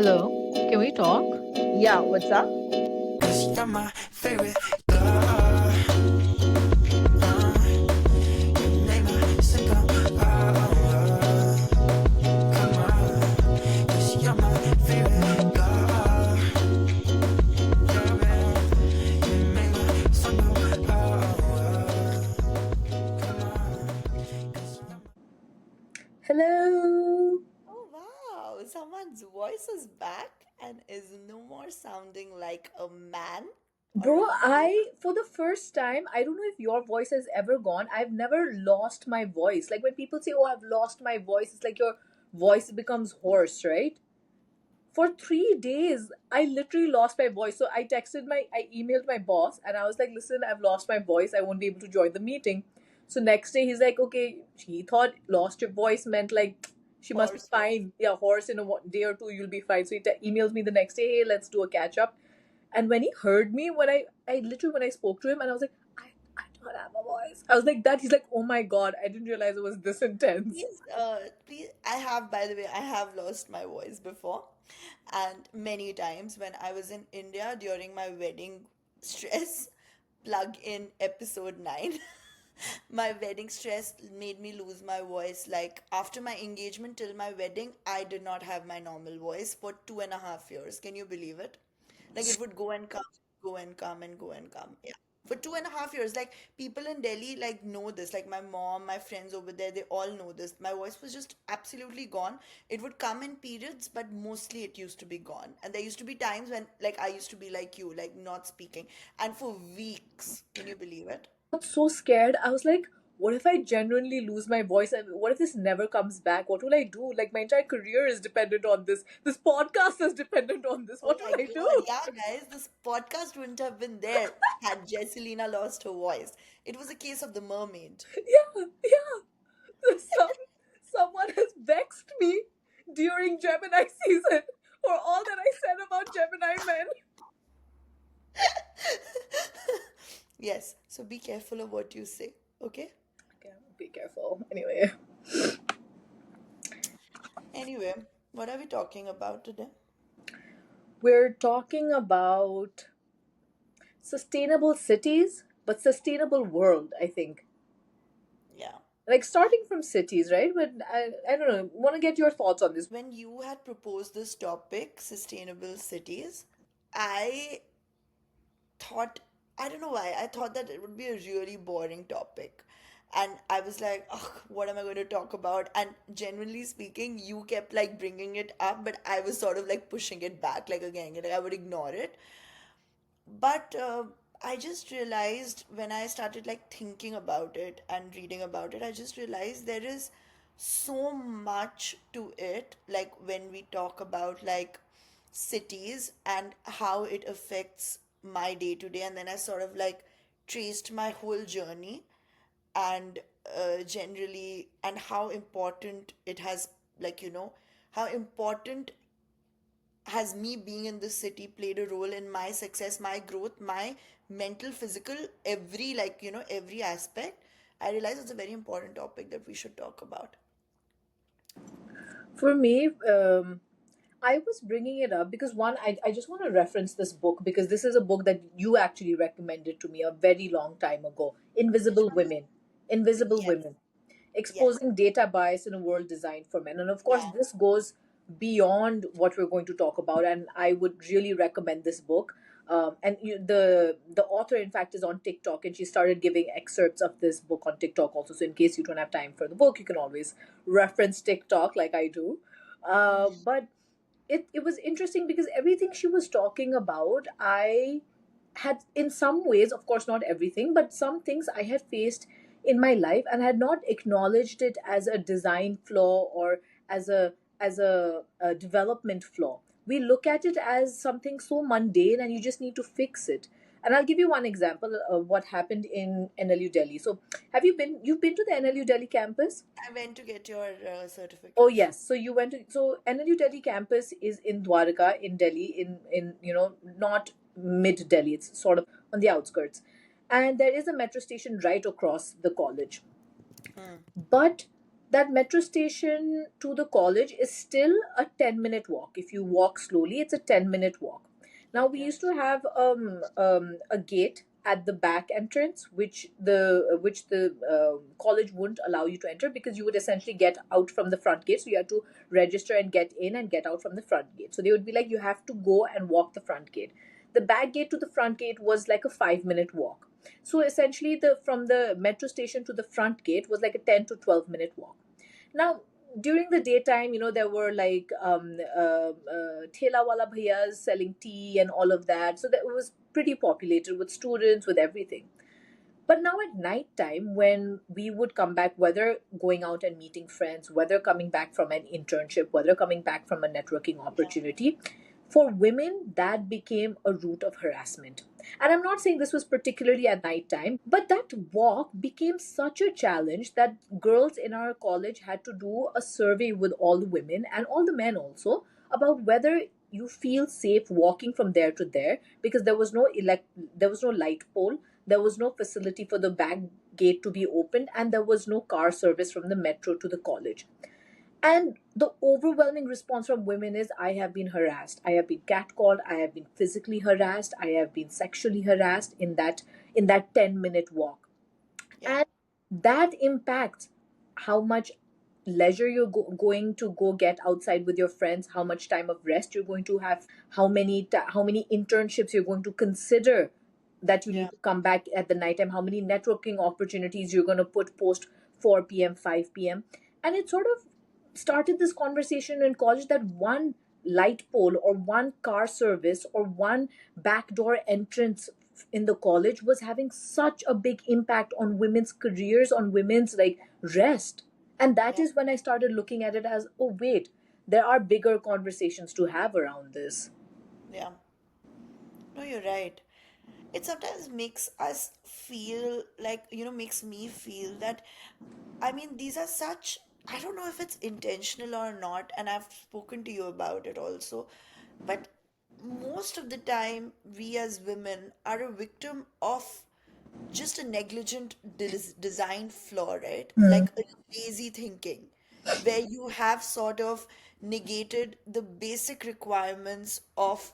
Hello, can we talk? Yeah, what's up? You're my favorite girl. You make my simple come on. 'Cause you're my favorite girl. You make my simple come on. Hello. Oh wow, someone's voice is back and is no more sounding like a man or Bro, a male. for the first time, I don't know if your voice has ever gone. I've never lost my voice. Like when people say, oh, I've lost my voice, it's like your voice becomes hoarse, right? For 3 days, I literally lost my voice. So I emailed my boss and I was like, listen, I've lost my voice. I won't be able to join the meeting. So next day, he's like, okay, he thought lost your voice meant like she must be Horse voice. fine. Yeah, horse in a day or two, you'll be fine. So he emails me the next day, hey, let's do a catch up. And when he heard me, when I spoke to him, and I was like, I don't have a voice. I was like that. He's like, oh my god, I didn't realize it was this intense. Please, by the way, I have lost my voice before, and many times when I was in India during my wedding stress, plug in episode 9. My wedding stress made me lose my voice. Like after my engagement till my wedding, I did not have my normal voice for 2.5 years. Can you believe it? Like it would go and come, go and come, and go and come. Yeah. For 2.5 years, like people in Delhi like know this. Like my mom, my friends over there, they all know this. My voice was just absolutely gone. It would come in periods, but mostly it used to be gone. And there used to be times when like I used to be like you, like not speaking. And for weeks, can you believe it? I was so scared. I was like, what if I genuinely lose my voice? And what if this never comes back? What will I do? Like my entire career is dependent on this. This podcast is dependent on this. Oh What will my I God. do? Yeah, guys, this podcast wouldn't have been there had Jesselina lost her voice. It was a case of the mermaid. Yeah, yeah. Someone has vexed me during Gemini season for all that I said about Gemini men. Yes, so be careful of what you say, okay? Okay, be careful. Anyway, Anyway, what are we talking about today? we're talking about sustainable cities, but sustainable world, I think. Yeah. Like starting from cities, right? But I don't know. Want to get your thoughts on this? When you had proposed this topic, sustainable cities, I thought, I don't know why, I thought that it would be a really boring topic. And I was like, ugh, what am I going to talk about? And generally speaking, you kept like bringing it up, but I was sort of like pushing it back, like again, like I would ignore it. But I just realized when I started like thinking about it and reading about it, I just realized there is so much to it. Like when we talk about like cities and how it affects my day to day, and then I sort of like traced my whole journey and generally and how important it has, like how important has me being in this city played a role in my success, my growth, my mental, physical, every every aspect. I realize it's a very important topic that we should talk about. For me, I was bringing it up because one, I just want to reference this book because this is a book that you actually recommended to me a very long time ago. Which Invisible one is? Women. Invisible Yes, Women. yes, Exposing data bias in a world designed for men. And of course, yeah. this goes beyond what we're going to talk about. And I would really recommend this book. The author, in fact, is on TikTok, and she started giving excerpts of this book on TikTok also. So in case you don't have time for the book, you can always reference TikTok like I do. But it was interesting because everything she was talking about, I had in some ways, of course not everything, but some things I had faced in my life and had not acknowledged it as a design flaw or as a development flaw. We look at it as something so mundane and you just need to fix it. And I'll give you one example of what happened in NLU Delhi. So you've been to the NLU Delhi campus? I went to get your Oh certificate. yes. So you went to NLU Delhi campus is in Dwarka in Delhi in not mid Delhi. It's sort of on the outskirts, and there is a metro station right across the college. Hmm. But That metro station to the college is still a 10-minute walk. If you walk slowly, it's a 10-minute walk. Now, we Okay. used to have a gate at the back entrance, which the college wouldn't allow you to enter, because you would essentially get out from the front gate. So you had to register and get in and get out from the front gate. So they would be like, you have to go and walk the front gate. The back gate to the front gate was like a 5-minute walk. So essentially, the from the metro station to the front gate was like a 10 to 12 minute walk. Now, during the daytime, there were like thela wala bhaiyas selling tea and all of that. So that it was pretty populated with students, with everything. But now at night time, when we would come back, whether going out and meeting friends, whether coming back from an internship, whether coming back from a networking Yeah. opportunity, for women, that became a route of harassment. And I'm not saying this was particularly at night time, but that walk became such a challenge that girls in our college had to do a survey with all the women and all the men also about whether you feel safe walking from there to there, because there was no light pole, there was no facility for the back gate to be opened, and there was no car service from the metro to the college. And the overwhelming response from women is, I have been harassed. I have been catcalled. I have been physically harassed. I have been sexually harassed in that 10-minute walk. Yeah. And that impacts how much leisure you're going to go get outside with your friends, how much time of rest you're going to have, how many internships you're going to consider that you Yeah. need to come back at the night time, how many networking opportunities you're going to put post 4 p.m., 5 p.m. And it sort of started this conversation in college that one light pole or one car service or one backdoor entrance in the college was having such a big impact on women's careers, on women's like rest. And that Yeah. is when I started looking at it as, oh wait, there are bigger conversations to have around this. Yeah. No, you're right. It sometimes makes us feel like, makes me feel that, I mean, these are such, I don't know if it's intentional or not, and I've spoken to you about it also, but most of the time, we as women are a victim of just a negligent design flaw, right? Mm, Like a lazy thinking, where you have sort of negated the basic requirements of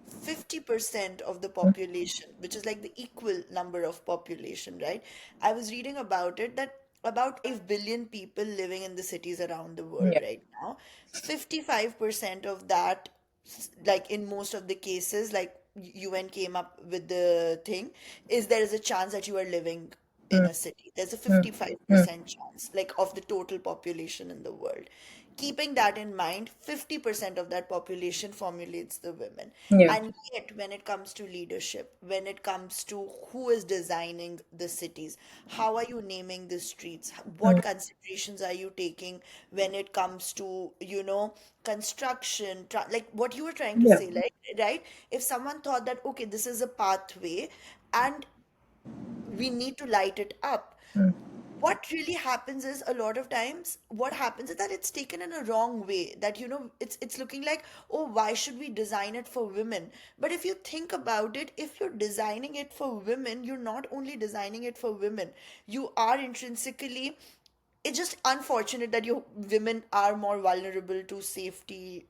50% of the mm, population, which is like the equal number of population, right? I was reading about it that about 5 billion people living in the cities around the world yeah. right now. 55% of that, like in most of the cases, like UN came up with the thing, is there is a chance that you are living in Mm, a city. There's a mm, mm, 55% chance, like of the total population in the world. Keeping that in mind, 50% of that population formulates the women. yeah. And yet, when it comes to leadership, when it comes to who is designing the cities, how are you naming the streets, Mm, what considerations are you taking when it comes to, construction, like what you were trying to yeah. say, like, right? If someone thought that, okay, this is a pathway and we need to light it up, Mm, what really happens is a lot of times what happens is that it's taken in a wrong way, that it's looking like, oh, why should we design it for women? But if you think about it, if you're designing it for women, you're not only designing it for women, you are intrinsically, it's just unfortunate that you women are more vulnerable to safety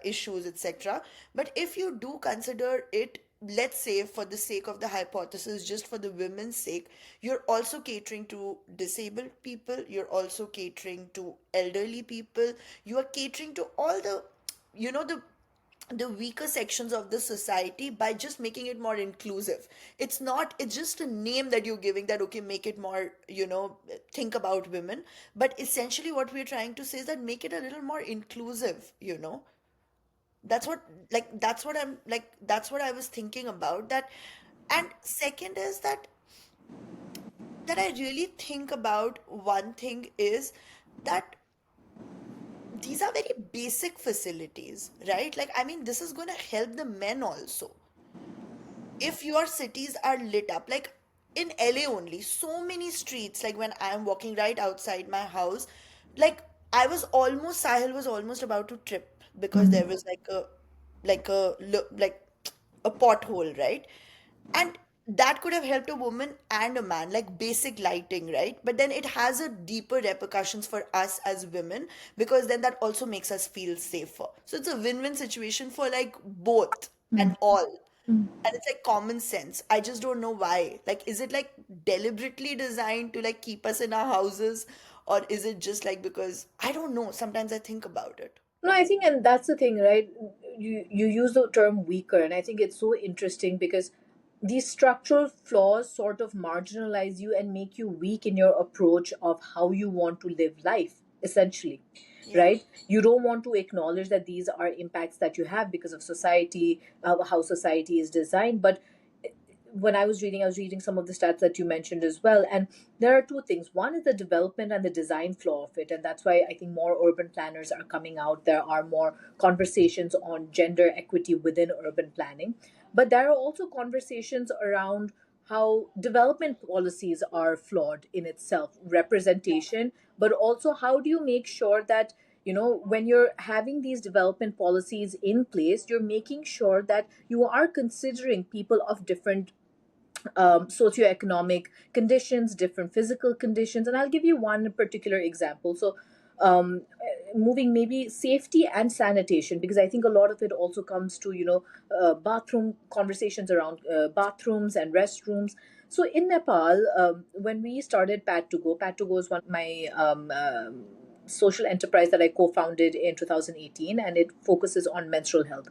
issues, etc. But if you do consider it, let's say for the sake of the hypothesis, just for the women's sake, you're also catering to disabled people, you're also catering to elderly people, you are catering to all the, you know the the weaker sections of the society by just making it more inclusive. It's not, it's just a name that you're giving, that okay, make it more, think about women. But essentially what we're trying to say is that make it a little more inclusive. That's what, like, that's what I was thinking about that. And second is that I really think about one thing is that these are very basic facilities, right? Like, I mean, this is going to help the men also. If your cities are lit up, like in LA only, so many streets, like when I'm walking right outside my house, like Sahil was almost about to trip because mm, there was like a pothole, right? And that could have helped a woman and a man, like basic lighting, right? But then it has a deeper repercussions for us as women, because then that also makes us feel safer. So it's a win-win situation for like both and all. And it's like common sense. I just don't know why. Like, is it like deliberately designed to like keep us in our houses, or is it just like because I don't know. Sometimes I think about it. No, I think, and that's the thing, right? You use the term weaker, and I think it's so interesting because these structural flaws sort of marginalize you and make you weak in your approach of how you want to live life, essentially, Yeah. right? You don't want to acknowledge that these are impacts that you have because of society, how society is designed. But when I was reading some of the stats that you mentioned as well. And there are two things. One is the development and the design flaw of it. And that's why I think more urban planners are coming out. There are more conversations on gender equity within urban planning. But there are also conversations around how development policies are flawed in itself, representation, but also how do you make sure that when you're having these development policies in place, you're making sure that you are considering people of different socioeconomic conditions, different physical conditions. And I'll give you one particular example. So, moving maybe safety and sanitation, because I think a lot of it also comes to, bathroom conversations around bathrooms and restrooms. So in Nepal, when we started Pad to Go is one of my social enterprise that I co-founded in 2018, and it focuses on menstrual health.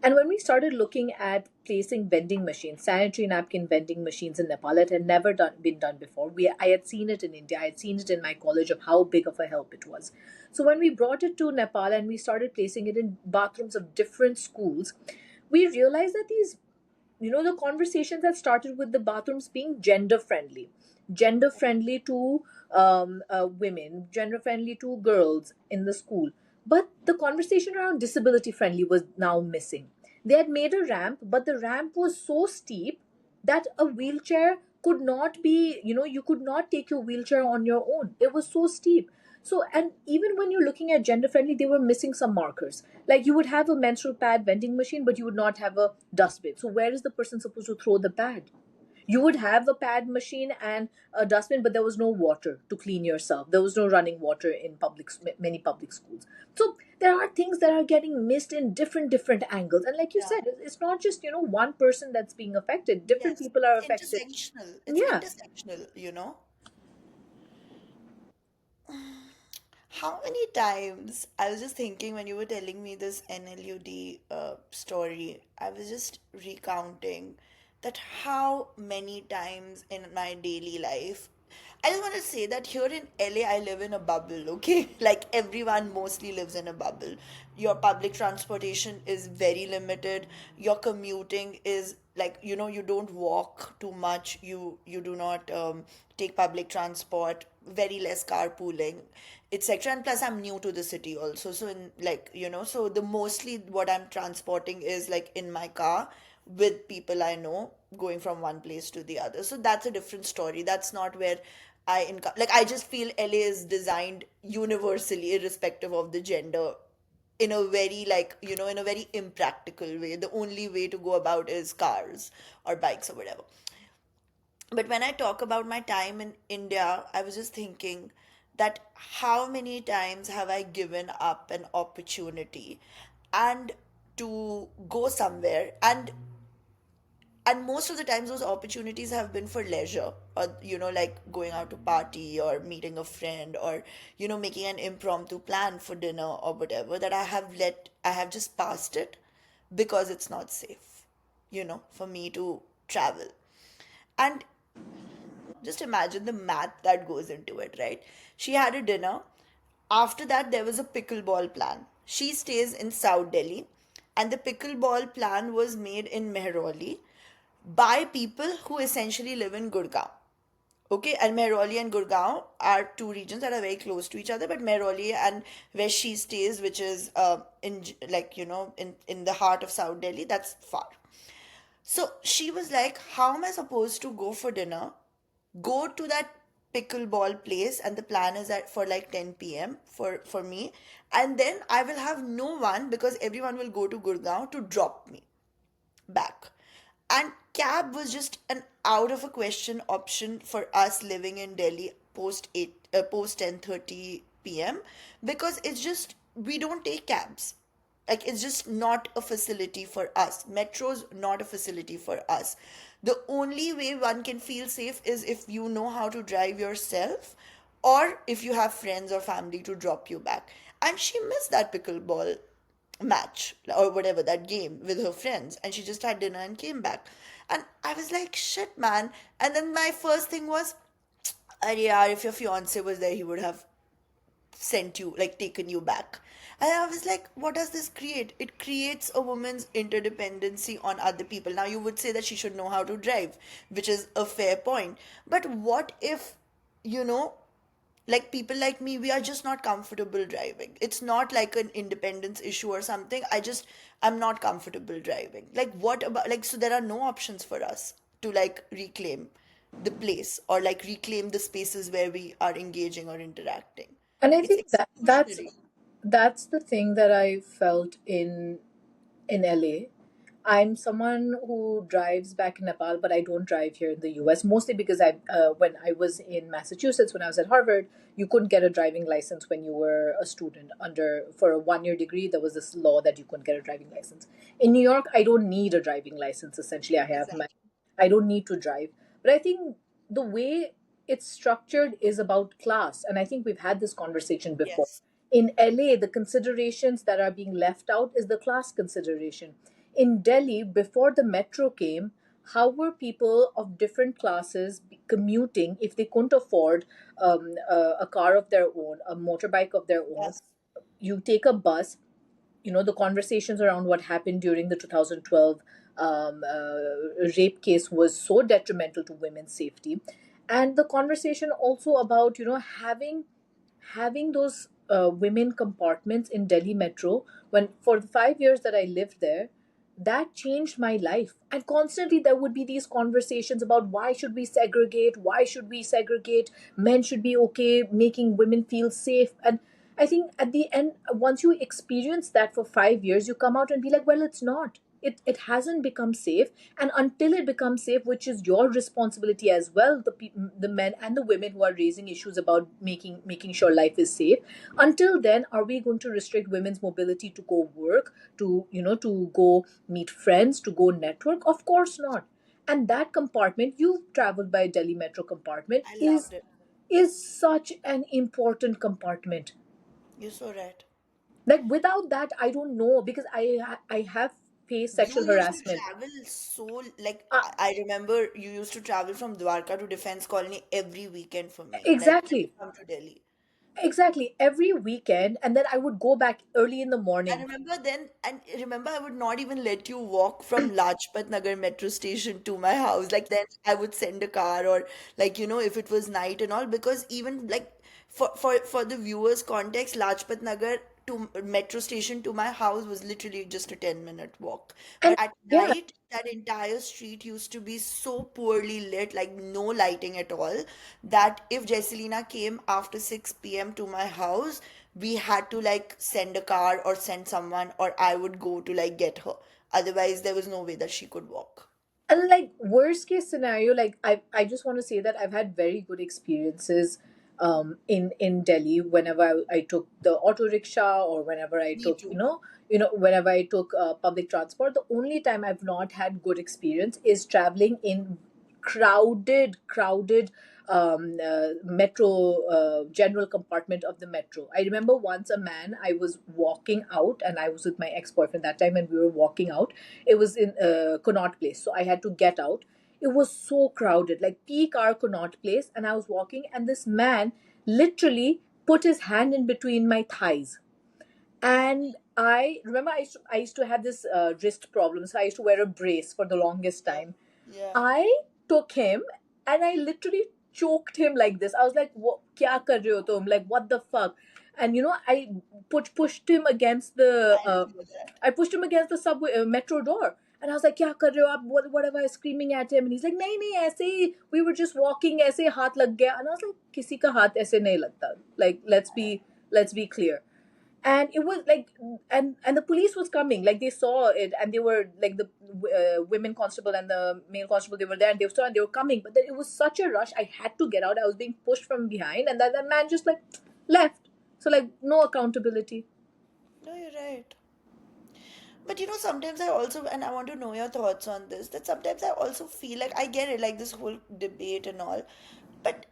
And when we started looking at placing vending machines, sanitary napkin vending machines in Nepal, it had never been done before. I had seen it in India. I had seen it in my college of how big of a help it was. So when we brought it to Nepal and we started placing it in bathrooms of different schools, we realized that the conversations that started with the bathrooms being gender friendly to women, gender friendly to girls in the school. But the conversation around disability friendly was now missing. They had made a ramp, but the ramp was so steep that a wheelchair could not be, you could not take your wheelchair on your own. It was so steep. So, and even when you're looking at gender friendly, they were missing some markers. Like you would have a menstrual pad vending machine, but you would not have a dustbin. So, where is the person supposed to throw the pad? You would have a pad machine and a dustbin, but there was no water to clean yourself. There was no running water in many public schools. So there are things that are getting missed in different angles. And like you Yeah. said, it's not just one person that's being affected. Different Yes. people are It's affected. intersectional. It's Yeah. intersectional, you know? How many times I was just thinking when you were telling me this NLUD story, I was just recounting that how many times in my daily life. I just want to say that here in LA, I live in a bubble, okay? Like everyone mostly lives in a bubble. Your public transportation is very limited. Your commuting is like, you don't walk too much. You do not take public transport, very less carpooling, etc. And plus I'm new to the city also, so in like so the mostly what I'm transporting is like in my car with people I know, going from one place to the other. So that's a different story. That's not where like I just feel LA is designed universally irrespective of the gender in a very like in a very impractical way. The only way to go about is cars or bikes or whatever. But when I talk about my time in India, I was just thinking that how many times have I given up an opportunity and to go somewhere, and most of the times those opportunities have been for leisure, or like going out to party or meeting a friend, or making an impromptu plan for dinner or whatever, that I have just passed it because it's not safe, for me to travel. And just imagine the math that goes into it, right? She had a dinner. After that, there was a pickleball plan. She stays in South Delhi, and the pickleball plan was made in Mehrauli by people who essentially live in Gurgaon. Okay, and Mehrauli and Gurgaon are two regions that are very close to each other, but Mehrauli and where she stays, which is in like in the heart of South Delhi, that's far. So she was like, "How am I supposed to go for dinner, go to that pickleball place, and the plan is that for like 10 p.m. for me, and then I will have no one because everyone will go to Gurgaon to drop me back." And cab was just an out of a question option for us living in Delhi post 10:30 p.m. because it's just we don't take cabs. Like it's just not a facility for us. Metro's not a facility for us. The only way one can feel safe is if you know how to drive yourself or if you have friends or family to drop you back. And she missed that pickleball match or whatever, that game with her friends, and she just had dinner and came back. And I was like, shit, man. And then my first thing was, "Arey yaar, if your fiance was there, he would have sent you, like taken you back." And I was like, what does this create? It creates a woman's interdependency on other people. Now you would say that she should know how to drive, which is a fair point. But what if, you know, like people like me, we are just not comfortable driving. It's not like an independence issue or something. I'm not comfortable driving. Like what about, like, so there are no options for us to like reclaim the place or like reclaim the spaces where we are engaging or interacting. And I It's think that exclusionary. that's the thing that I felt in LA. I'm someone who drives back in Nepal, but I don't drive here in the US, mostly because when I was in Massachusetts, when I was at Harvard, you couldn't get a driving license when you were a student. For a 1 year degree, there was this law that you couldn't get a driving license. In New York, I don't need a driving license. Essentially, Exactly. I don't need to drive. But I think the way it's structured is about class. And I think we've had this conversation before. Yes. In LA, the considerations that are being left out is the class consideration. In Delhi, before the metro came, how were people of different classes commuting if they couldn't afford a car of their own, a motorbike of their own? Yes. You take a bus. The conversations around what happened during the 2012 rape case was so detrimental to women's safety, and the conversation also about having those women compartments in Delhi Metro. When for the 5 years that I lived there, that changed my life. And constantly there would be these conversations about why should we segregate, men should be okay making women feel safe. And I think at the end, once you experience that for 5 years, you come out and be like, well, it's not. It hasn't become safe, and until it becomes safe, which is your responsibility as well, the men and the women who are raising issues about making sure life is safe. Until then, are we going to restrict women's mobility to go work, to go meet friends, to go network? Of course not. And that compartment, you've traveled by Delhi Metro compartment, I is loved it. is such an important compartment. You're so right. Like without that, I don't know, because I have faced You sexual used to harassment. travel so, like, uh, I remember you used to travel from Dwarka to Defense Colony every weekend for me when I exactly, would come to Delhi. exactly, every weekend, and then I would go back early in the I morning. remember then, and remember, I would not even let you walk from Lajpat Nagar metro station to my house. Like, then I would send a car, or like, if it was night and all, because even like for the viewers' context, Lajpat Nagar to metro station to my house was literally just a 10-minute walk. And But at yeah, night, that entire street used to be so poorly lit, like no lighting at all, that if Jesselina came after 6 p.m. to my house, we had to like send a car or send someone, or I would go to like get her. Otherwise, there was no way that she could walk. and like worst case scenario, like I just want to say that I've had very good experiences in Delhi whenever I took the auto rickshaw, or whenever I Me took too. whenever I took public transport. The only time I've not had good experience is traveling in crowded metro, general compartment of the metro. I remember once a man, I was walking out, and I was with my ex-boyfriend that time, and we were walking out. It was in Connaught Place, so I had to get out. It was so crowded, like peak hour Connaught Place, and I was walking, and this man literally put his hand in between my thighs. And I remember I used to have this wrist problem, so I used to wear a brace for the longest Yeah. time. Yeah. I took him and I literally choked him like this. I was like, "What? Kya kar rahe ho tum? Like, what the fuck?" And I pushed him against the I remember that. I pushed him against the subway metro door. And I was like, "Kya kar rahe ho aap?" Whatever, I was screaming at him, and he's like, "नहीं नहीं ऐसे ही, we were just walking, ऐसे हाथ लग गया." And I was like, "किसी का हाथ ऐसे नहीं लगता." Like, let's be clear. and it was like, and the police was coming, like they saw it, and they were like the women constable and the male constable, they were there and they saw and they were coming, but then it was such a rush, I had to get out, I was being pushed from behind, and that man just like left. So like no accountability. No, you're right. But sometimes I also, and I want to know your thoughts on this, that sometimes I also feel like I get it, like this whole debate and all, but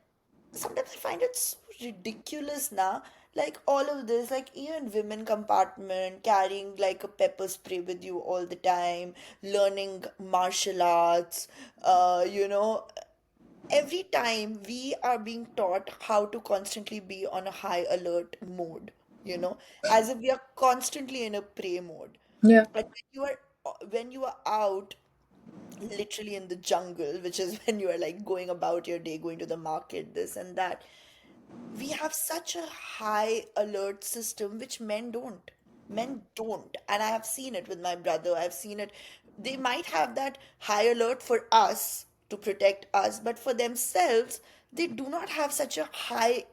sometimes I find it so ridiculous now. Like all of this, like even women compartment, carrying like a pepper spray with you all the time, learning martial arts, every time we are being taught how to constantly be on a high alert mode, as if we are constantly in a prey mode. Yeah. And when you are out literally in the jungle, which is when you are like going about your day, going to the market, this and that, we have such a high alert system which men don't, and I have seen it with my brother, I've seen it. They might have that high alert for us to protect us, but for themselves they do not have such a high,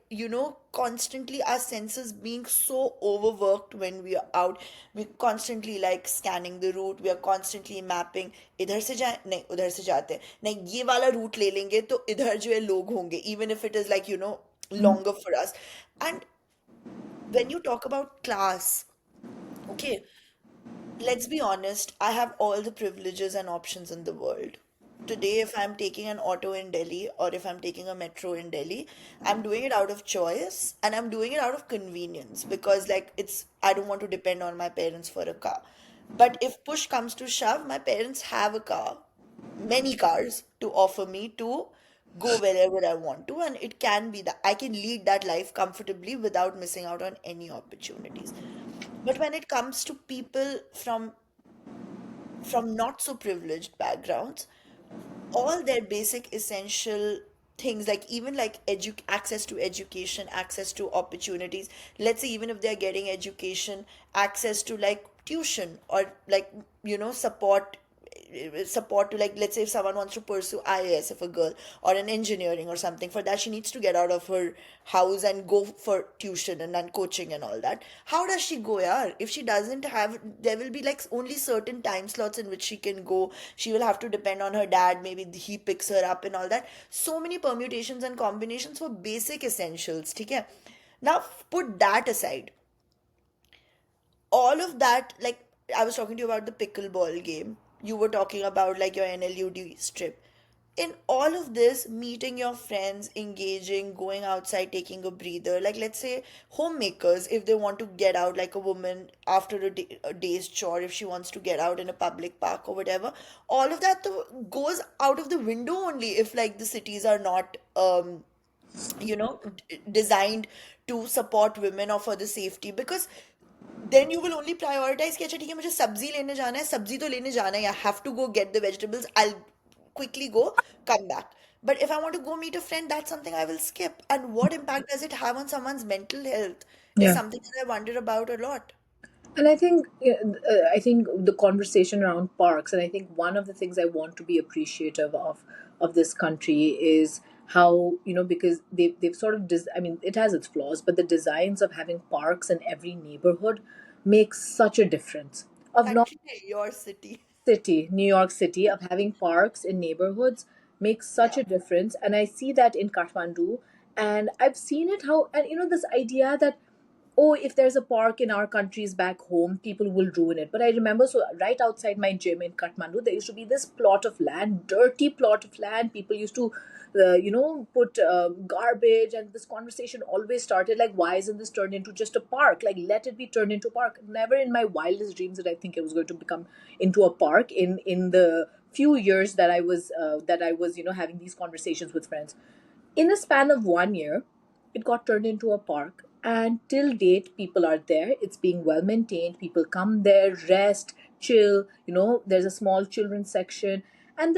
constantly our senses being so overworked. When we are out, we're constantly like scanning the route, we are constantly mapping, इधर से जाए नहीं, उधर से जाते हैं नहीं, ये वाला रूट ले लेंगे तो इधर जो है लोग होंगे, even if it is like longer for us. And when you talk about class, okay, let's be honest, I have all the privileges and options in the world. Today, if I'm taking an auto in Delhi or if I'm taking a metro in Delhi, I'm doing it out of choice and I'm doing it out of convenience because, like, I don't want to depend on my parents for a car. But if push comes to shove, my parents have a car, many cars to offer me to go wherever I want to, and it can be that I can lead that life comfortably without missing out on any opportunities. But when it comes to people from not so privileged backgrounds, all their basic essential things, like even like access to education, access to opportunities, let's say even if they're getting education, access to like tuition or like support to, like, let's say if someone wants to pursue IAS, if a girl, or an engineering or something, for that she needs to get out of her house and go for tuition and then coaching and all that. How does she go? Yeah, if she doesn't have, there will be like only certain time slots in which she can go. She will have to depend on her dad, maybe he picks her up and all that. So many permutations and combinations for basic essentials, okay? Now put that aside, all of that, like I was talking to you about the pickleball game, you were talking about like your NLUD strip. In all of this, meeting your friends, engaging, going outside, taking a breather, like let's say homemakers, if they want to get out, like a woman after a day's chore, if she wants to get out in a public park or whatever, all of that goes out of the window only if like the cities are not designed to support women or for the safety, because then you will only prioritize कि अच्छा ठीक है मुझे सब्जी लेने जाना है, सब्जी तो लेने जाना है, I have to go get the vegetables, I'll quickly go, come back. But if I want to go meet a friend, that's something I will skip. And what impact does it have on someone's mental health is Yeah. something that I wonder about a lot. And I think, I think the conversation around parks, and I think one of the things I want to be appreciative of this country is how, because they've sort of I mean, it has its flaws, but the designs of having parks in every neighborhood makes such a difference. Of not Actually, your city. city, New York City, of having parks in neighborhoods makes such Yeah. a difference. And I see that in Kathmandu. And I've seen it how, and this idea that, oh, if there's a park in our countries back home, people will ruin it. But I remember, so right outside my gym in Kathmandu, there used to be this plot of land, dirty plot of land. People used to, put garbage, and this conversation always started like, why isn't this turned into just a park? Like, let it be turned into a park. Never in my wildest dreams did I think it was going to become into a park in the few years that I was having these conversations with friends. In a span of 1 year, it got turned into a park, and till date, people are there. It's being well maintained. People come there, rest, chill. There's a small children's section, and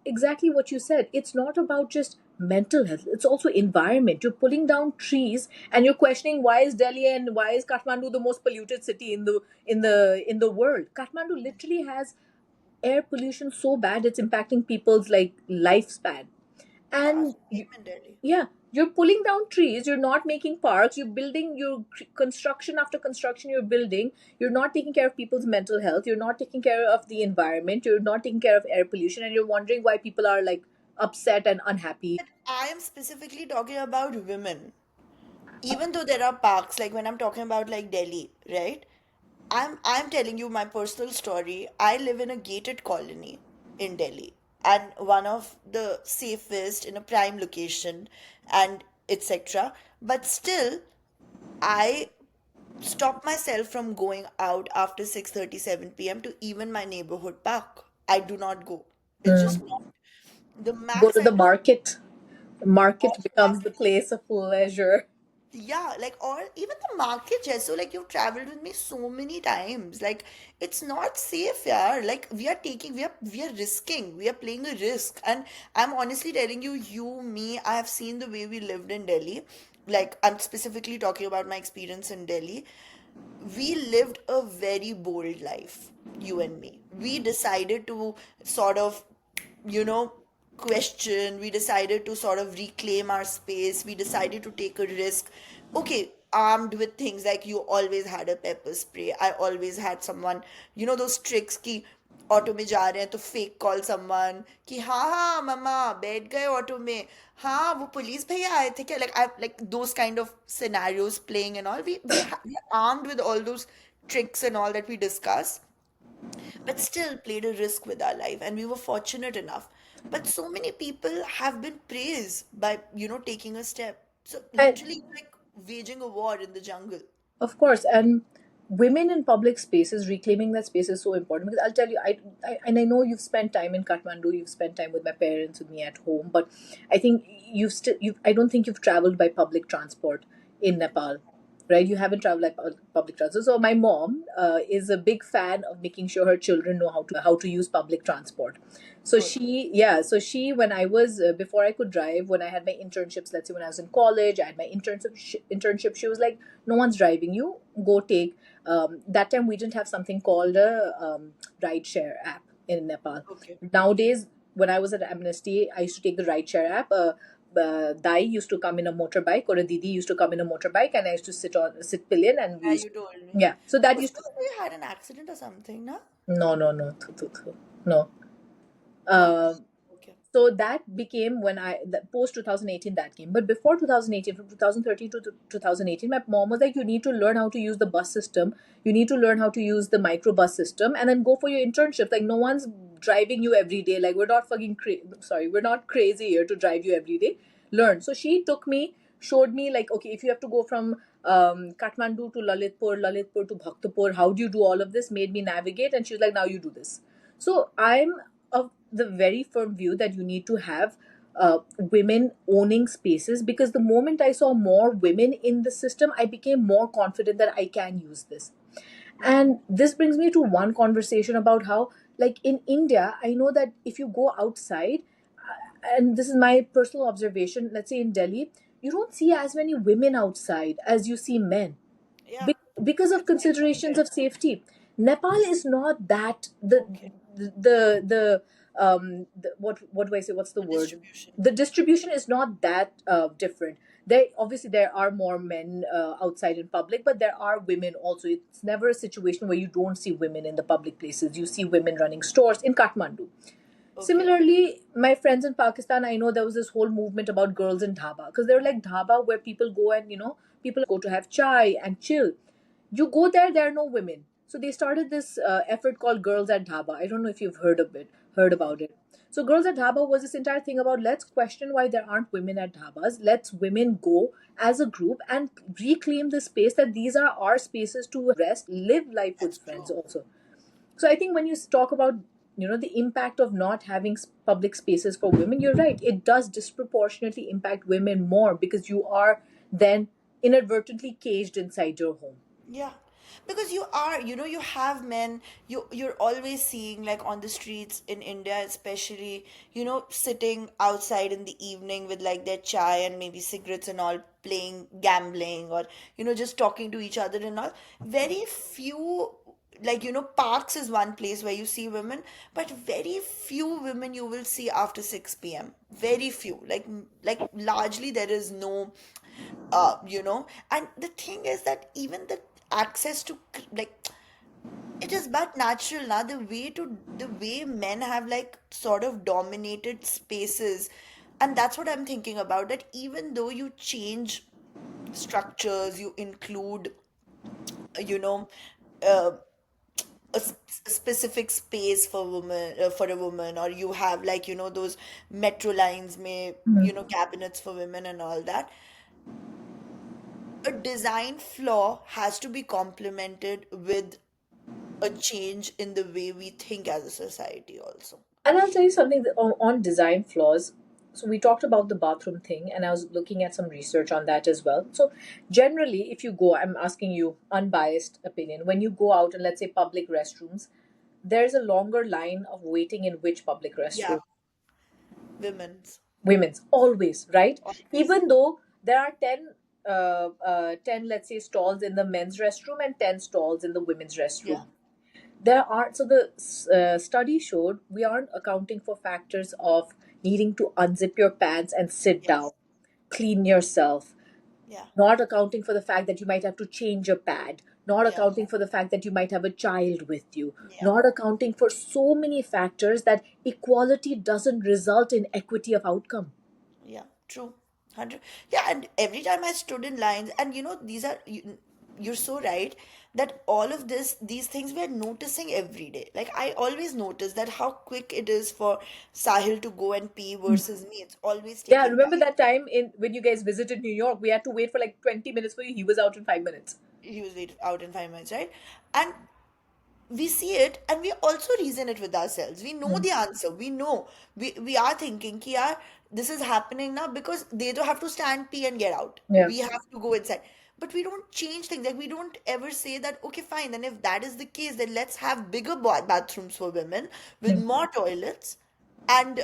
exactly what you said. It's not about just mental health. It's also environment. You're pulling down trees, and you're questioning why is Delhi and why is Kathmandu the most polluted city in the world. Kathmandu literally has air pollution so bad it's impacting people's like lifespan. Yeah, and same in Delhi. yeah, You're pulling down trees, you're not making parks, you're building your construction after construction, you're building, you're not taking care of people's mental health, you're not taking care of the environment, you're not taking care of air pollution, and you're wondering why people are like upset and unhappy. But I am specifically talking about women. Even though there are parks, like when I'm talking about like Delhi, right? I'm telling you my personal story. I live in a gated colony in Delhi, and one of the safest in a prime location, and etc. But still, I stop myself from going out after 6:37 p.m. to even my neighborhood park. I do not go. It's just Mm. not the Go max to I the do. market. Or Market becomes the place of leisure. yeah, like, or even the market, just so like you've traveled with me so many times. Like, it's not safe, yeah. Like, we are risking, we are playing a risk. And I'm honestly telling you, me, I have seen the way we lived in Delhi. Like, I'm specifically talking about my experience in Delhi. We lived a very bold life, you and me. We decided to sort of, you know, question. We decided to sort of reclaim our space. We decided to take a risk. Okay, armed with things like you always had a pepper spray. I always had someone, those tricks ki auto में जा रहे हैं तो fake call someone कि हाँ हाँ मम्मा बैठ गए ऑटो में हाँ वो पुलिस भैया आए थे क्या like I like those kind of scenarios playing and all we are armed with all those tricks and all that we discuss, but still played a risk with our life, and we were fortunate enough. But so many people have been praised by taking a step, so And literally like waging a war in the jungle. of course, and women in public spaces reclaiming that space is so important because I'll tell you, and I know you've spent time in Kathmandu, you've spent time with my parents, with me at home, but I think I don't think you've traveled by public transport in Nepal, right? You haven't traveled by public transport. So my mom is a big fan of making sure her children know how to use public transport. So Good. she, when I was before I could drive, when I had my internships, let's say when I was in college, I had my internship. She was like, no one's driving you, go take. That time we didn't have something called a ride share app in Nepal. Okay. Nowadays, when I was at Amnesty, I used to take the ride share app. Dai used to come in a motorbike, or a Didi used to come in a motorbike, and I used to sit pillion, and we Yeah, used you told me. yeah. So that used Usko to you had an accident or something, na? no, no. Oh, Uh, okay. so that became when post 2018 that came, but before 2018, from 2013 to 2018, my mom was like, you need to learn how to use the bus system, you need to learn how to use the microbus system, and then go for your internship. Like, no one's driving you every day. Like, we're not sorry, we're not crazy here to drive you every day. Learn. So she took me, showed me, like, okay, if you have to go from Kathmandu to Lalitpur to Bhaktapur, how do you do all of this? Made me navigate, and she was like, now you do this. So I'm of the very firm view that you need to have women owning spaces, because the moment I saw more women in the system, I became more confident that I can use this. And this brings me to one conversation about how, like in India, I know that if you go outside, and this is my personal observation, let's say in Delhi, you don't see as many women outside as you see men, Yeah, because of it's like considerations limited. of safety. Nepal is not that Okay. what do I say? What's the The word? distribution. The distribution is not that different. There are more men outside in public, but there are women also. It's never a situation where you don't see women in the public places. You see women running stores in Kathmandu. Okay. Similarly, my friends in Pakistan, I know there was this whole movement about girls in dhaba, because they're like dhaba where people go, and people go to have chai and chill. You go there are no women. So they started this effort called Girls at Dhaba. I don't know if you've heard about it. So Girls at Dhaba was this entire thing about, let's question why there aren't women at dhabas. Let's women go as a group and reclaim the space, that these are our spaces to rest, live life with That's friends true. also. So I think when you talk about the impact of not having public spaces for women, you're right. It does disproportionately impact women more, because you are then inadvertently caged inside your home. Yeah. Because you are, you have men, you're always seeing like on the streets in India especially, sitting outside in the evening with like their chai and maybe cigarettes and all, playing gambling or just talking to each other and all. Very few like, parks is one place where you see women, but very few women you will see after 6 p.m. Very few. Like largely there is no, and the thing is that even the access to, like, it is but natural now, the way men have like sort of dominated spaces. And that's what I'm thinking about, that even though you change structures, you include, you know uh, a specific space for women, for a woman, or you have, like, those metro lines may, cabinets for women and all that. A design flaw has to be complemented with a change in the way we think as a society also. And I'll tell you something on design flaws. So we talked about the bathroom thing, and I was looking at some research on that as well. So generally, if you go, I'm asking you unbiased opinion. When you go out and let's say public restrooms, there's a longer line of waiting in which public Yeah, restroom? women's. Women's, always, right? Always. Even though there are 10 let's say stalls in the men's restroom and 10 stalls in the women's Yeah. restroom. There are, so the study showed we aren't accounting for factors of needing to unzip your pants and sit down, Yes. clean yourself, Yeah. not accounting for the fact that you might have to change a pad, not Yeah. accounting for the fact that you might have a child with you, Yeah. not accounting for so many factors that equality doesn't result in equity of outcome. Yeah, true. 100. Yeah, and every time I stood in lines, and you're so right that all of these things we're noticing every day. Like, I always notice that how quick it is for Sahil to go and pee versus me. It's always Yeah, taking remember time. that time in when you guys visited New York, we had to wait for like 20 minutes for you. He was out in 5 minutes. He was out in 5 minutes, right? And we see it, and we also reason it with ourselves. We know Mm. the answer. We know, we are thinking ki, yaar, this is happening now because they don't have to stand, pee, and get out. Yeah. We have to go inside. But we don't change things. Like, we don't ever say that, okay, fine, then if that is the case, then let's have bigger bathrooms for women with Mm. more toilets, and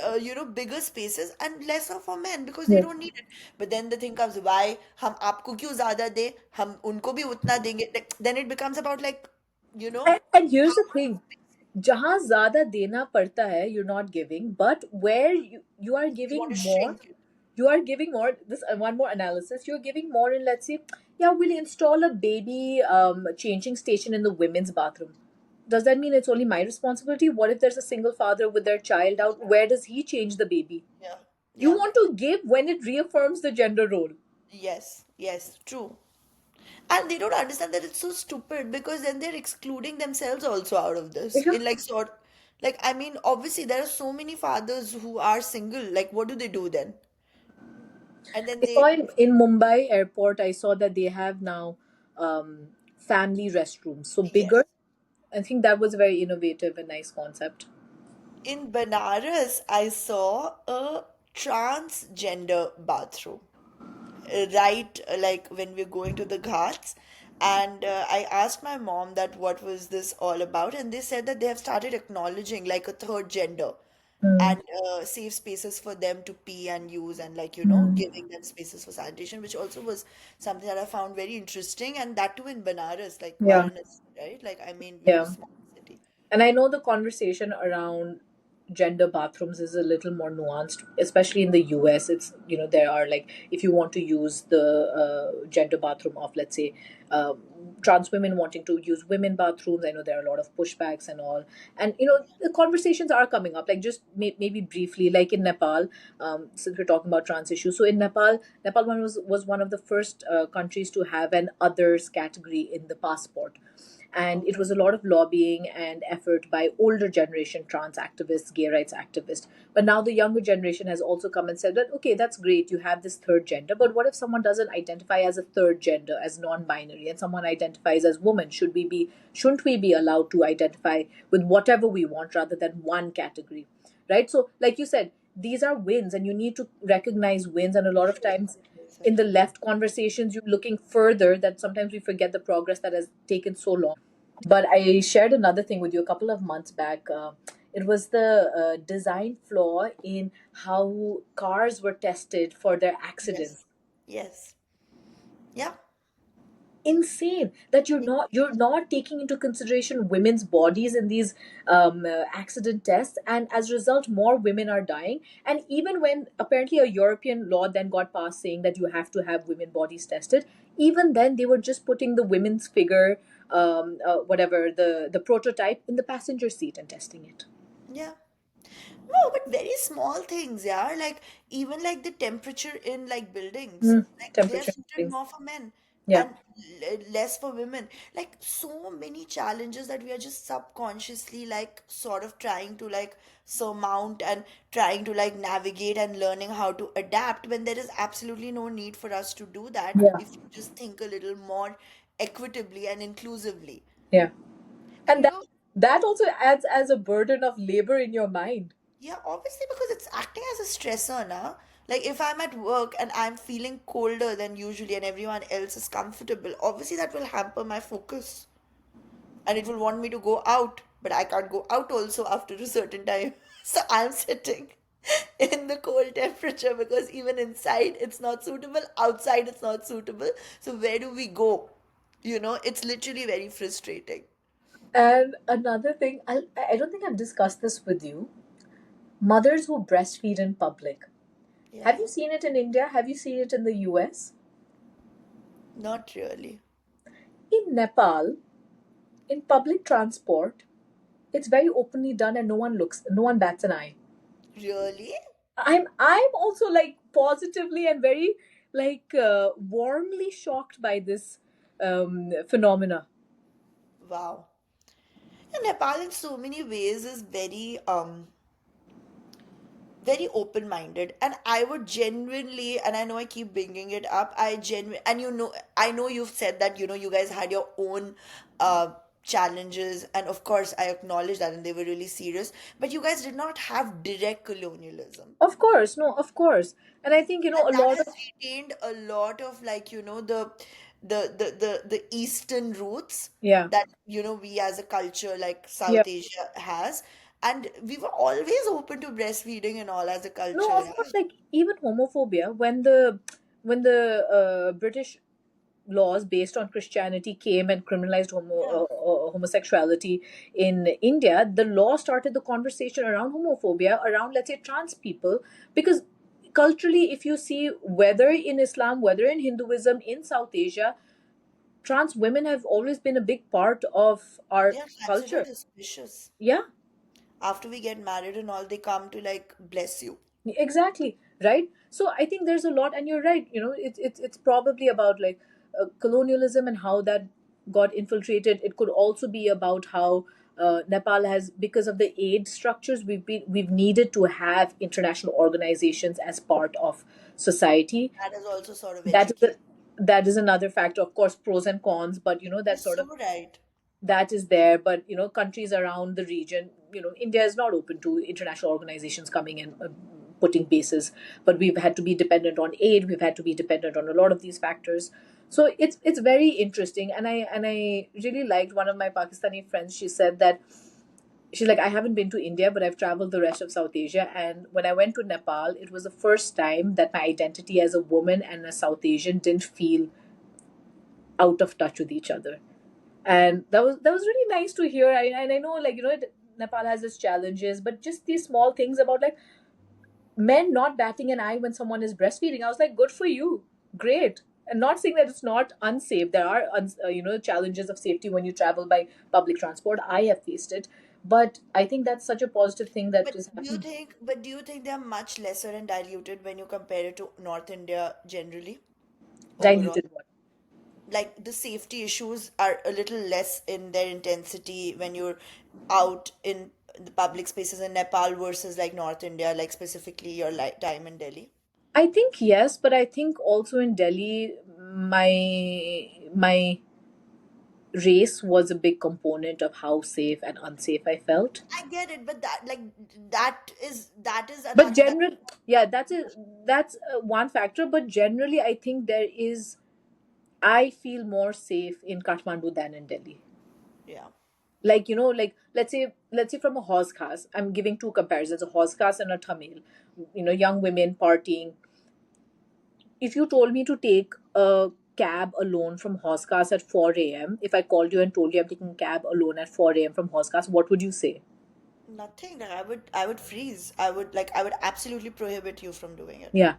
bigger spaces, and lesser for men because they Yeah. don't need it. But then the thing comes, why हम आपको क्यों ज़्यादा दे, हम उनको भी उतना देंगे. Like, then it becomes about, like, And here's how the much thing. space जहाँ ज़्यादा देना पड़ता है, you're not giving, but where you are you giving want to more, shrink it. you are giving more. This one more analysis. You're giving more in, let's say, yeah, we'll install a baby changing station in the women's bathroom. Does that mean it's only my responsibility? What if there's a single father with their child out? Where does he change the baby? Yeah, You yeah, want to give when it reaffirms the gender role. yes, yes, true. And they don't understand that it's so stupid because then they're excluding themselves also out of this. Yeah. In, like, like, I mean, obviously there are so many fathers who are single. Like, what do they do then? And then I saw they, in Mumbai airport, I saw that they have now family restrooms. So bigger. yes. I think that was a very innovative and nice concept. In Benares, I saw a transgender bathroom. Right, like when we're going to the ghats, and I asked my mom that what was this all about, and they said that they have started acknowledging like a third gender, Mm. and safe spaces for them to pee and use, and, like, Mm. giving them spaces for sanitation, which also was something that I found very interesting, and that too in Banaras, like Yeah, Varanasi, right? Like, I mean, yeah. small city. And I know the conversation around gender bathrooms is a little more nuanced, especially in the US. It's, there are like, if you want to use the gender bathroom of, let's say, trans women wanting to use women bathrooms, I know there are a lot of pushbacks and all. And, the conversations are coming up, like just maybe briefly, like in Nepal, since we're talking about trans issues. So in Nepal one was one of the first countries to have an others category in the passport, and it Okay. was a lot of lobbying and effort by older generation trans activists, gay rights activists. But now the younger generation has also come and said that, okay, that's great, you have this third gender, but what if someone doesn't identify as a third gender, as non-binary, and someone identifies as woman? Shouldn't we be allowed to identify with whatever we want rather than one category? Right? So like you said, these are wins, and you need to recognize wins. And a lot of Yes, times in 100%. the left conversations, you're looking further, that sometimes we forget the progress that has taken so long. But I shared another thing with you a couple of months back. It was the design flaw in how cars were tested for their Yes. accidents. Yes. Yeah. insane that you're not taking into consideration women's bodies in these accident tests, and as a result more women are dying. And even when apparently a European law then got passed saying that you have to have women bodies tested, even then they were just putting the women's figure, whatever, the prototype in the passenger seat and testing it. Yeah. No, but very small things, yeah. Like even like the temperature in like buildings, Mm, like they are temperature suited things. more for men Yeah. and less for women. Like so many challenges that we are just subconsciously like sort of trying to like surmount and trying to like navigate and learning how to adapt when there is absolutely no need for us to do that Yeah. if you just think a little more equitably and inclusively. Yeah. And And that also adds as a burden of labor in your mind. yeah, obviously because it's acting as a stressor, na? Like if I'm at work and I'm feeling colder than usually and everyone else is comfortable, obviously that will hamper my focus. And it will want me to go out, but I can't go out also after a certain time. So I'm sitting in the cold temperature because even inside it's not suitable, outside it's not suitable. So where do we go? You know, it's literally very frustrating. And another thing, I don't think I've discussed this with you. Mothers who breastfeed in public. Have Yeah, you seen it in India? Have you seen it in the US? not really. In Nepal, in public transport, it's very openly done and no one bats an eye. Really? I'm also like positively and very like warmly shocked by this phenomena. Wow. Yeah, Nepal in so many ways is very open minded, and I would genuinely, and I know I keep bringing it up, I genuinely, and you know, I know you've said that you know you guys had your own challenges, and of course I acknowledge that, and they were really serious, but you guys did not have direct colonialism, Of course, no, of course. And I think, and a that lot has of, retained a lot of like you know the eastern roots yeah, that you know we as a culture like yeah. South Asia has, and we were always open to breastfeeding and all as a No, culture, of yeah. course, like even homophobia, when the British laws based on Christianity came and criminalized Yeah. homosexuality in India, the law started the conversation around homophobia, around, let's say, trans people, because culturally, if you see, whether in Islam, whether in Hinduism, in South Asia, trans women have always been a big part of They our are culture. considered suspicious. Yeah. After we get married and all, they come to like bless you. Exactly, right? So I think there's a lot, and you're right. It's probably about like colonialism and how that got infiltrated. It could also be about how Nepal has, because of the aid structures, we've needed to have international organizations as part of society. That is also sort of That is education. that is another factor, of course, pros and cons, but You're that sort so of, right. that is there. But countries around the region, India is not open to international organizations coming and putting bases, but we've had to be dependent on aid, we've had to be dependent on a lot of these factors. So it's very interesting, and I really liked one of my Pakistani friends. She said that she's like, I haven't been to India, but I've traveled the rest of South Asia, and when I went to Nepal, it was the first time that my identity as a woman and a South Asian didn't feel out of touch with each other. And that was really nice to hear. And I know, like, Nepal has its challenges, but just these small things about like men not batting an eye when someone is breastfeeding, I was like, good for you, great. And not saying that it's not unsafe. There are challenges of safety when you travel by public transport. I have faced it, but I think that's such a positive thing that But is do you happening. think, but do you think they're much lesser and diluted when you compare it to North India generally, overall? Diluted what? Like the safety issues are a little less in their intensity when you're out in the public spaces in Nepal versus like North India, like specifically your time in Delhi. I think yes, but I think also in Delhi, my race was a big component of how safe and unsafe I felt. I get it, but that is But another that general, yeah, that's one factor. But generally, I think I feel more safe in Kathmandu than in Delhi. yeah. Like, like, let's say from a horse cars, I'm giving two comparisons: a horse cars and a Tamil. Young women partying. If you told me to take a cab alone from Hoskas at 4 a.m., if I called you and told you I'm taking a cab alone at 4 a.m. from Hoskas, what would you say? Nothing. Like I would freeze. I would absolutely prohibit you from doing it. Yeah.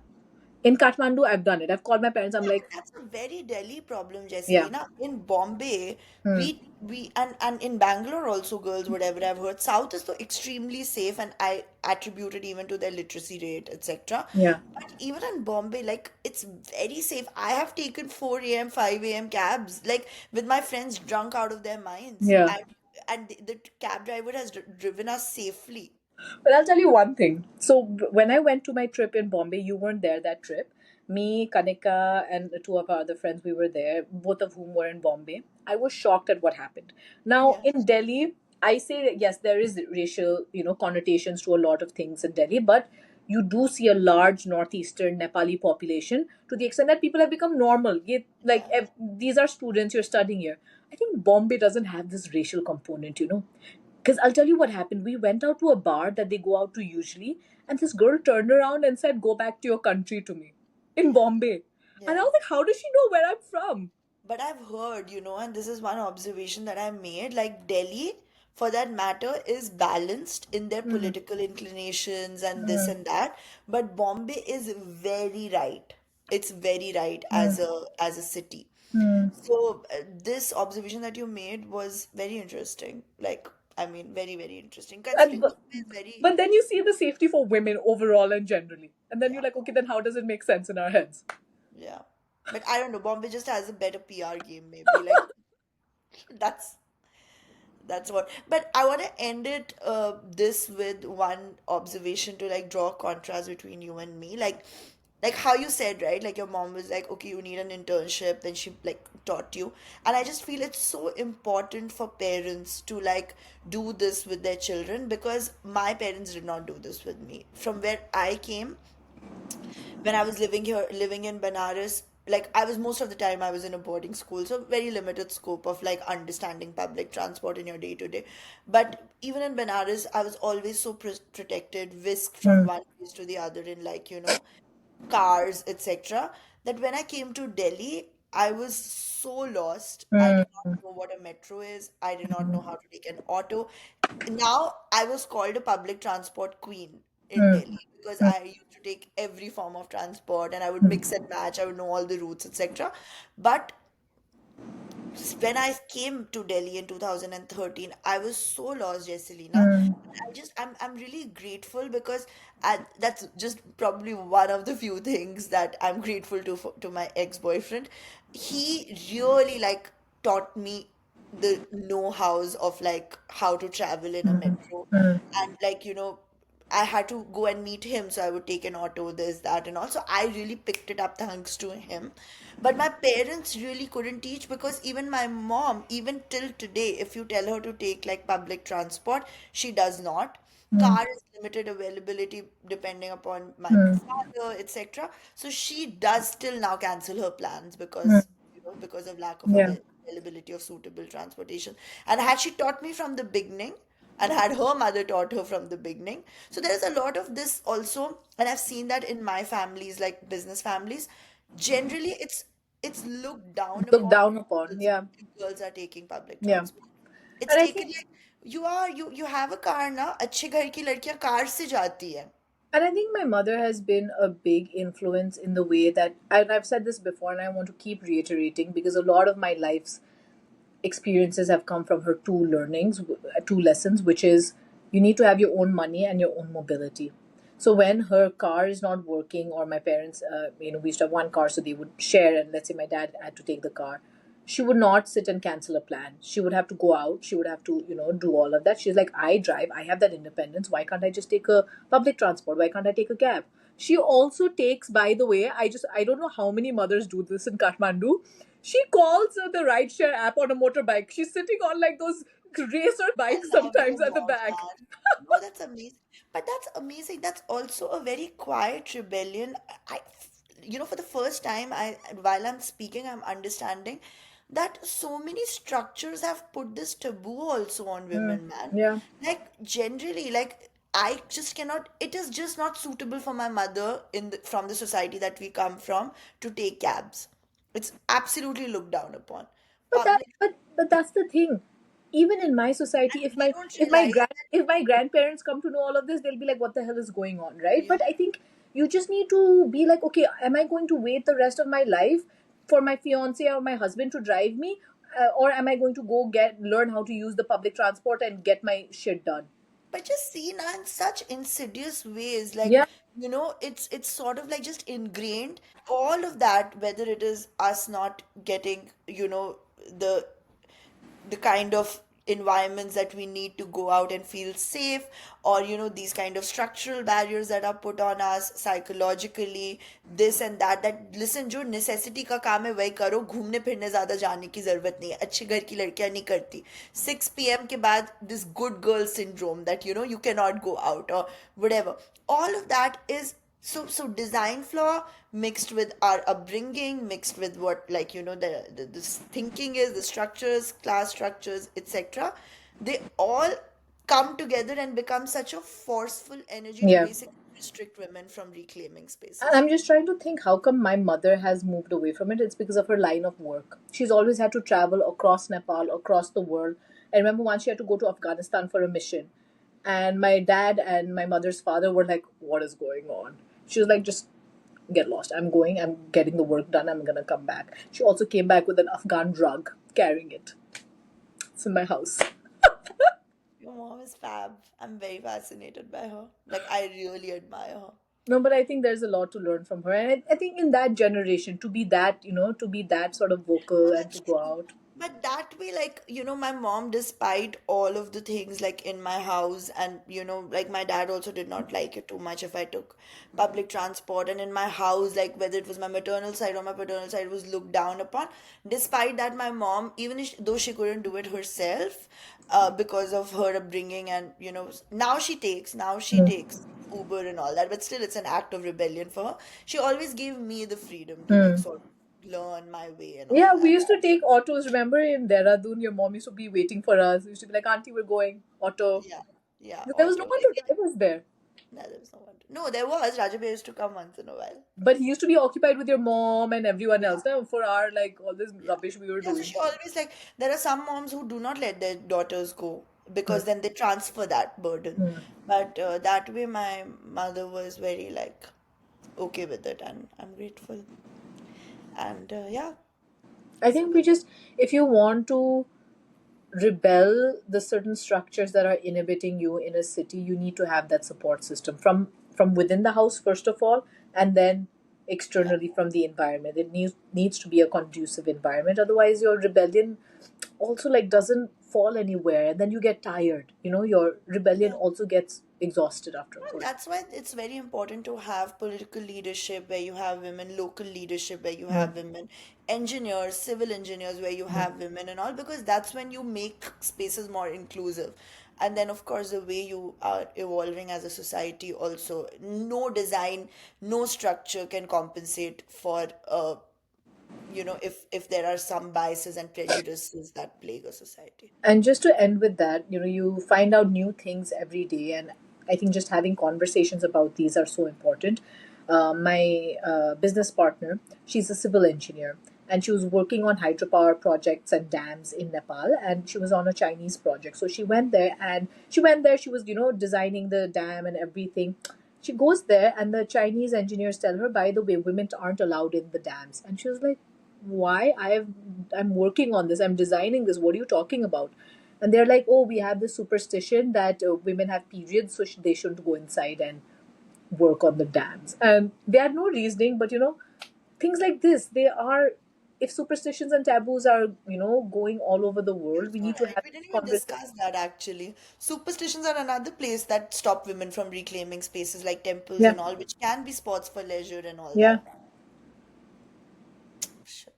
In Kathmandu, I've done it. I've called my parents. I'm Yeah, like, but that's a very Delhi problem, yeah. Jesselina. In Bombay, Hmm. we and in Bangalore also, girls, whatever I've heard, South is so extremely safe, and I attribute it even to their literacy rate, etc. Yeah. But even in Bombay, like it's very safe. I have taken 4 a.m., 5 a.m. cabs, like with my friends drunk out of their minds, Yeah. and the cab driver has driven us safely. But I'll tell you one thing. So when I went to my trip in Bombay, you weren't there that trip. Me, Kanika, and two of our other friends, we were there, both of whom were in Bombay. I was shocked at what happened. Now Yeah, in Delhi, I say yes, there is racial, connotations to a lot of things in Delhi, but you do see a large northeastern Nepali population to the extent that people have become normal. Like yeah, these are students, you're studying here. I think Bombay doesn't have this racial component. Because I'll tell you what happened. We went out to a bar that they go out to usually, and this girl turned around and said, "Go back to your country," to me in Bombay. And I yeah. was like, how does she know where I'm from? But I've heard, and this is one observation that I made, like Delhi, for that matter, is balanced in their Hmm. political inclinations and this Hmm. and that. But Bombay is very right. It's very right Hmm. as a city. Hmm. So this observation that you made was very interesting. Like, I mean, very, very interesting. And, Considering but, Bombay is very, but then you see the safety for women overall and generally. And then you're yeah, like, okay, then how does it make sense in our heads? yeah. But I don't know, Bombay just has a better PR game, maybe. Like, that's That's what. But I want to end it this with one observation to like draw a contrast between you and me. Like how you said, right? Like your mom was like, okay, you need an internship, then she like taught you. And I just feel it's so important for parents to like do this with their children because my parents did not do this with me. From where I came, when I was living in Benares, like I was most of the time I was in a boarding school, so very limited scope of like understanding public transport in your day to day. But even in Benares, I was always so protected, whisked from Hmm. one place to the other in like, cars, etc. That when I came to Delhi, I was so lost. I Hmm. did not know what a metro is. I did not know how to take an auto. Now I was called a public transport queen in Hmm. Delhi because I used to take every form of transport and I would mix and match. I would know all the routes, etc. But when I came to Delhi in 2013, I was so lost, Jesselina. Hmm. I'm really grateful because that's just probably one of the few things that I'm grateful to my ex-boyfriend. He really like taught me the know-hows of like how to travel in a metro Hmm. and like I had to go and meet him, so I would take an auto, this, that, and all. So I really picked it up thanks to him. But my parents really couldn't teach because even my mom, even till today, if you tell her to take like public transport, she does not. Hmm. Car is limited availability depending upon my Hmm. father, etc. So she does still now cancel her plans Hmm. because of lack of Yeah. availability of suitable transportation. And had she taught me from the beginning, and had her mother taught her from the beginning. So there's a lot of this also, and I've seen that in my families, like business families. Generally, it's looked down Look upon down upon. Yeah. if girls are taking public Yeah. transport. It's And I taken think like you have a car ना अच्छे घर की लड़कियां car से जाती है. And I think my mother has been a big influence in the way that, and I've said this before, and I want to keep reiterating because a lot of my life's experiences have come from her two lessons, which is you need to have your own money and your own mobility. So when her car is not working, or my parents, we used to have one car, so they would share, and let's say my dad had to take the car, she would not sit and cancel a plan. She would have to go out. She would have to, do all of that. She's like, I drive. I have that independence. Why can't I just take a public transport? Why can't I take a cab? She also takes, by the way, I don't know how many mothers do this in Kathmandu. She calls the rideshare app on a motorbike. She's sitting on like those racer I bikes love your sometimes at the mom, back. man. No, that's amazing. But that's amazing. That's also a very quiet rebellion. For the first time, while I'm speaking, I'm understanding that so many structures have put this taboo also on Mm, women, man. yeah. Like generally, like I just cannot. It is just not suitable for my mother from the society that we come from to take cabs. It's absolutely looked down upon. But that, Public, but that's the thing. Even in my society, and we don't realize that. if my grandparents come to know all of this, they'll be like, "What the hell is going on?" Right? Yeah. But I think you just need to be like, "Okay, am I going to wait the rest of my life for my fiance or my husband to drive me, or am I going to go get learn how to use the public transport and get my shit done?" But just seen in such insidious ways, like, Yeah, it's sort of like just ingrained. All of that, whether it is us not getting, the the kind of environments that we need to go out and feel safe, or these kind of structural barriers that are put on us psychologically, this and that, that listen, जो necessity का काम है वही करो, घूमने फिरने ज्यादा जाने की जरूरत नहीं है, अच्छे घर की लड़कियां नहीं करती 6 p.m. के बाद this good girl syndrome that you cannot go out or whatever. All of that is so design flaw mixed with our upbringing, mixed with what, like, the thinking is, the structures, class structures, etc. They all come together and become such a forceful energy to yeah. basically restrict women from reclaiming And spaces. I'm just trying to think how come my mother has moved away from it. It's because of her line of work. She's always had to travel across Nepal, across the world. I remember once she had to go to Afghanistan for a mission. And my dad and my mother's father were like, "What is going on?" She was like, "Just get lost. I'm going, I'm getting the work done, I'm gonna come back." She also came back with an Afghan rug, carrying it. It's in my house. Your mom is fab. I'm very fascinated by her. Like, I really admire her. No, but I think there's a lot to learn from her. And I think in that generation, to be that, to be that sort of No, vocal and to that's go true. out. But that way, like, my mom, despite all of the things like in my house, and like my dad also did not like it too much if I took public transport. And in my house, like whether it was my maternal side or my paternal side, was looked down upon. Despite that, my mom, even if, though she couldn't do it herself, because of her upbringing, and now she takes Uber and all that, but still it's an act of rebellion for her. She always gave me the freedom to like Hmm. sort of learn my way and all Yeah, we that. used to take autos. Remember in Dehradun, your mom used to be waiting for us. We used to be like, "Auntie, we're going. Auto." Yeah, yeah, There was no auto. one to drive us there. No, there was no one. No, there was. Rajabhai used to come once in a while. But he used to be occupied with your mom and everyone Yeah, else. No, for our like all this yeah. rubbish we were Yeah, so doing. she always like, there are some moms who do not let their daughters go Hmm. because then they transfer that burden. Hmm. But that way, my mother was very like okay with it, and I'm grateful. And yeah, I so think we with just, if you want to rebel the certain structures that are inhibiting you in a city, you need to have that support system from within the house first of all, and then yeah. externally from the environment. It needs to be a conducive environment. Otherwise, your rebellion also like doesn't fall anywhere, and then you get tired. Your rebellion Yeah. also gets exhausted after a And point. that's why it's very important to have political leadership where you have women, local leadership where you Mm. have women, engineers, civil engineers where you Mm. have women and all, because that's when you make spaces more inclusive. And then, of course, the way you are evolving as a society also, no design, no structure can compensate for, if there are some biases and prejudices that plague a society. And just to end with that, you find out new things every day, and I think just having conversations about these are so important. My business partner, she's a civil engineer, and she was working on hydropower projects and dams in Nepal, and she was on a Chinese project. So she was, designing the dam and everything. She goes there, and the Chinese engineers tell her, "By the way, women aren't allowed in the dams." And she was like, "Why? I'm working on this, I'm designing this, what are you talking about?" And they're like, "Oh, we have this superstition that women have periods, so they shouldn't go inside and work on the dams." And they had no reasoning, but things like this, they are, if superstitions and taboos are going all over the world, we need to Correct. have We didn't even conversation. discuss that actually. Superstitions are another place that stop women from reclaiming spaces like temples Yeah, and all, which can be spots for leisure and all yeah. that. Shit.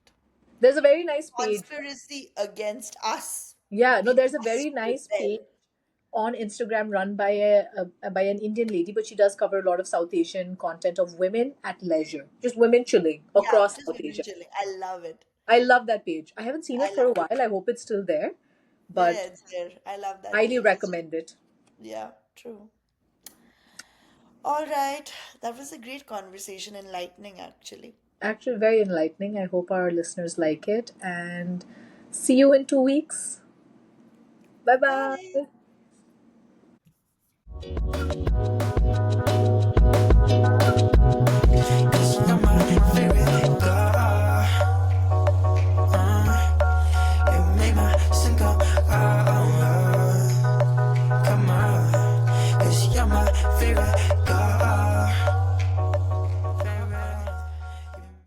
There's a very nice page. Conspiracy against us. Yeah, no, We there's a must very nice page rebel. on Instagram run by by an Indian lady, but she does cover a lot of South Asian content of women at leisure, just women chilling Yeah, across just South women Asia. chilling. I love it. I love that page. I haven't seen I it for a love it. while. I hope it's still there, Yeah, but yeah, it's there. I love that highly page. recommend it. Yeah, true. All right. That was a great conversation, enlightening actually. Actually, very enlightening. I hope our listeners like it. And see you in 2 weeks. Bye Bye. bye.